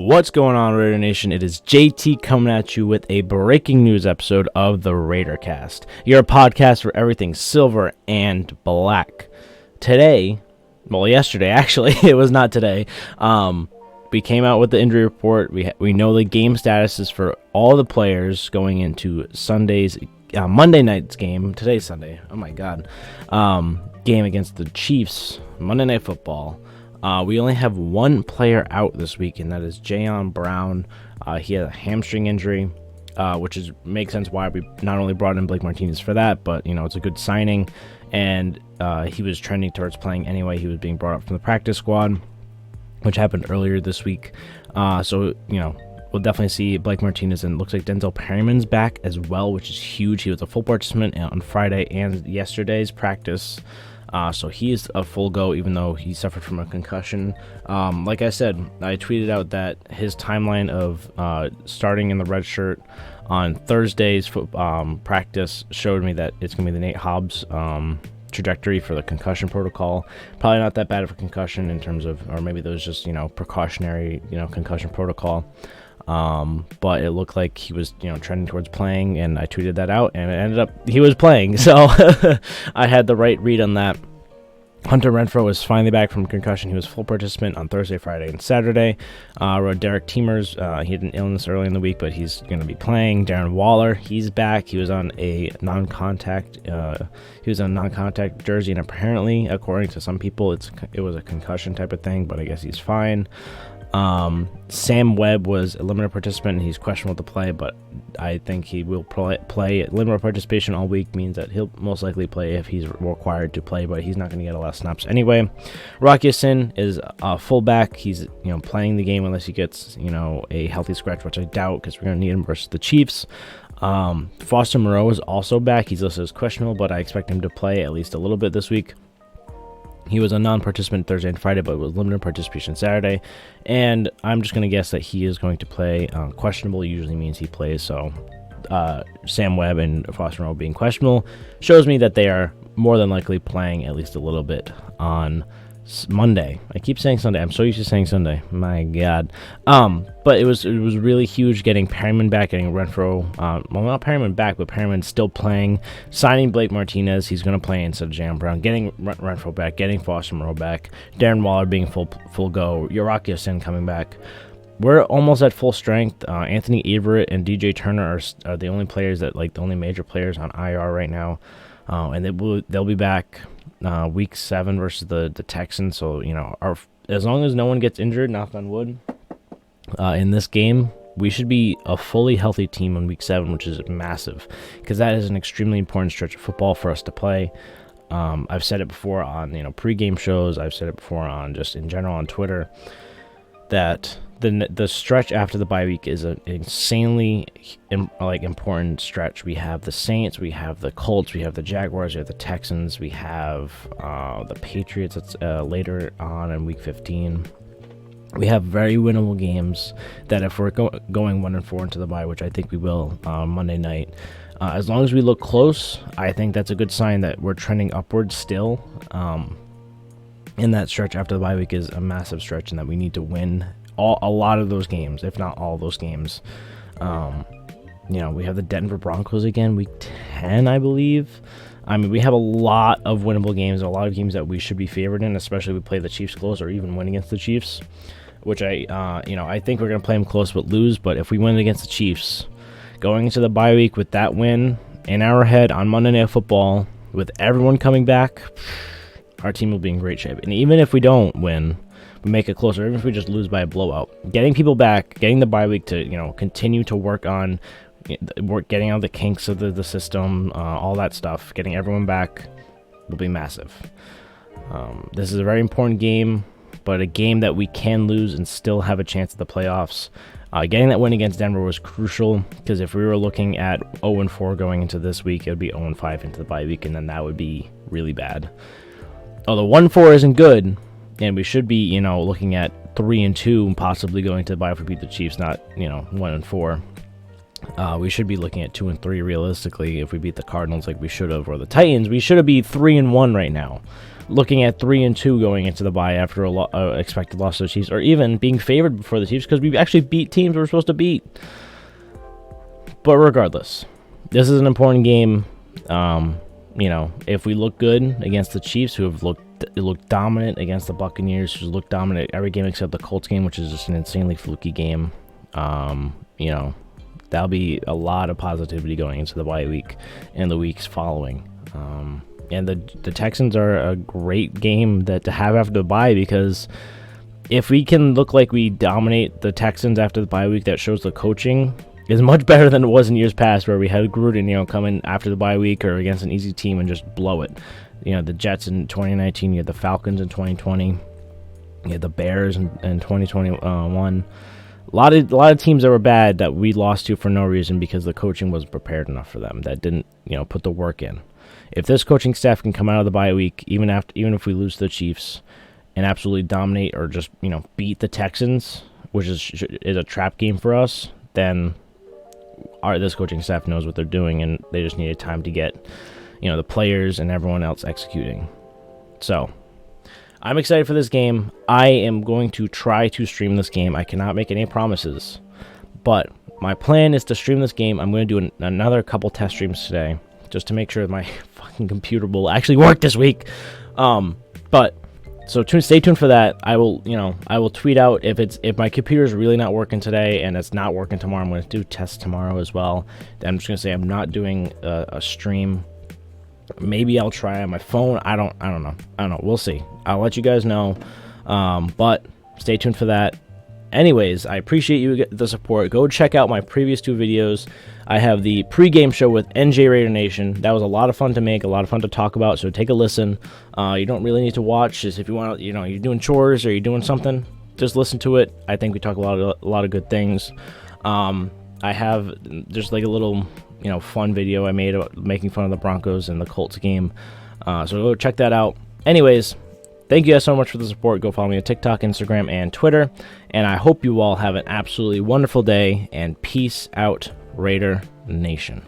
What's going on, Raider Nation? It is JT coming at you with a breaking news episode of the Raidercast, your podcast for everything silver and black. Today, well, yesterday actually, it was not today. We came out with the injury report. We know the game statuses for all the players going into Monday night's game. Today's Sunday. Oh my God. Game against the Chiefs. Monday Night Football. We only have one player out this week, and that is Jayon Brown. He had a hamstring injury, which makes sense why we not only brought in Blake Martinez for that, but it's a good signing. And he was trending towards playing anyway. He was being brought up from the practice squad, which happened earlier this week. So we'll definitely see Blake Martinez, and it looks like Perryman's back as well, which is huge. He was a full participant on Friday and yesterday's practice. So he's a full go, even though he suffered from a concussion. Like I said, I tweeted out that his timeline of starting in the red shirt on Thursday's practice showed me that it's going to be the Nate Hobbs trajectory for the concussion protocol. Probably not that bad of a concussion in terms of, or maybe those just, precautionary, concussion protocol. But it looked like he was, trending towards playing, and I tweeted that out, and it ended up he was playing. So I had the right read on that. Hunter Renfrow was finally back from concussion. He was full participant on Thursday, Friday, and Saturday. Derek Teamers, he had an illness early in the week, but he's going to be playing. Darren Waller, he's back. He was on a non-contact jersey, and apparently, according to some people, it was a concussion type of thing, but I guess he's fine. Sam Webb was a limited participant, and he's questionable to play, but I think he will play. Limited participation all week means that he'll most likely play if he's required to play, but he's not going to get a lot of snaps anyway. Rocky Sin is a fullback. He's playing the game unless he gets a healthy scratch, which I doubt, because we're going to need him versus the Chiefs. Foster Moreau is also back. He's listed as questionable, but I expect him to play at least a little bit this week. He was a non-participant Thursday and Friday, but it was limited participation Saturday. And I'm just going to guess that he is going to play. Questionable usually means he plays. So Sam Webb and Foster Moreau being questionable shows me that they are more than likely playing at least a little bit on Monday. I keep saying Sunday. I'm so used to saying Sunday. My God. But it was really huge getting Perryman back, getting Renfrow. Well, not Perryman back, but Perryman still playing. Signing Blake Martinez. He's going to play instead of Jayon Brown. Getting Renfrow back. Getting Foster Moreau back. Darren Waller being full go. Yoraki Sin coming back. We're almost at full strength. Anthony Everett and DJ Turner are the only players the only major players on IR right now. And they'll be back week 7 versus the Texans. So as long as no one gets injured, knock on wood, in this game, we should be a fully healthy team on week 7, which is massive, because that is an extremely important stretch of football for us to play. I've said it before on pregame shows. I've said it before on just in general on Twitter that the stretch after the bye week is an insanely important stretch. We have the Saints, we have the Colts, we have the Jaguars, we have the Texans, we have the Patriots. That's later on in week 15. We have very winnable games that if we're going 1-4 into the bye, which I think we will Monday night, as long as we look close, I think that's a good sign that we're trending upwards still. And that stretch after the bye week is a massive stretch, and that we need to win a lot of those games, if not all those games. We have the Denver Broncos again, week 10, I believe. I mean, we have a lot of winnable games, a lot of games that we should be favored in, especially if we play the Chiefs close or even win against the Chiefs, which I think we're going to play them close but lose. But if we win against the Chiefs, going into the bye week with that win in our head on Monday Night Football, with everyone coming back, our team will be in great shape. And even if we don't win, we make it closer, even if we just lose by a blowout, getting people back, getting the bye week to continue to work on getting out the kinks of the system, all that stuff, getting everyone back will be massive. This is a very important game, but a game that we can lose and still have a chance at the playoffs. Getting that win against Denver was crucial, because if we were looking at 0-4 going into this week, it would be 0-5 into the bye week, and then that would be really bad. Although 1-4 isn't good, and we should be, looking at 3-2 and possibly going to the bye if we beat the Chiefs, not, 1-4. We should be looking at 2-3 realistically if we beat the Cardinals like we should have, or the Titans. We should have be 3-1 right now. Looking at 3-2 going into the bye after a expected loss to the Chiefs, or even being favored before the Chiefs because we actually beat teams we're supposed to beat. But regardless, this is an important game. You know, if we look good against the Chiefs, who have looked dominant against the Buccaneers, who looked dominant every game except the Colts game, which is just an insanely fluky game. You know, that'll be a lot of positivity going into the bye week and the weeks following. And the Texans are a great game to have after the bye, because if we can look like we dominate the Texans after the bye week, that shows the coaching is much better than it was in years past, where we had Gruden, you know, come in after the bye week or against an easy team and just blow it. You know, the Jets in 2019, you had the Falcons in 2020, you had the Bears in 2021. A lot of teams that were bad that we lost to for no reason because the coaching wasn't prepared enough for them. That didn't, you know, put the work in. If this coaching staff can come out of the bye week, even if we lose to the Chiefs, and absolutely dominate or just, you know, beat the Texans, which is a trap game for us, then this coaching staff knows what they're doing, and they just needed time to get, you know, the players and everyone else executing. So I'm excited for this game. I am going to try to stream this game. I cannot make any promises, but my plan is to stream this game. I'm going to do another couple test streams today, just to make sure that my fucking computer will actually work this week. So stay tuned for that. I will tweet out if my computer is really not working today and it's not working tomorrow. I'm going to do tests tomorrow as well. Then I'm just going to say I'm not doing a stream. Maybe I'll try on my phone. I don't know. We'll see. I'll let you guys know. But stay tuned for that. Anyways, I appreciate the support. Go check out my previous 2 videos. I have the pregame show with NJ Raider Nation. That was a lot of fun to make, a lot of fun to talk about, so take a listen. You don't really need to watch. Just if you want to, you know, you're doing chores or you're doing something, just listen to it. I think we talk a lot of good things. I have just like a little, you know, fun video I made about making fun of the Broncos and the Colts game. So go check that out. Anyways, thank you guys so much for the support. Go follow me on TikTok, Instagram, and Twitter. And I hope you all have an absolutely wonderful day. And peace out, Raider Nation.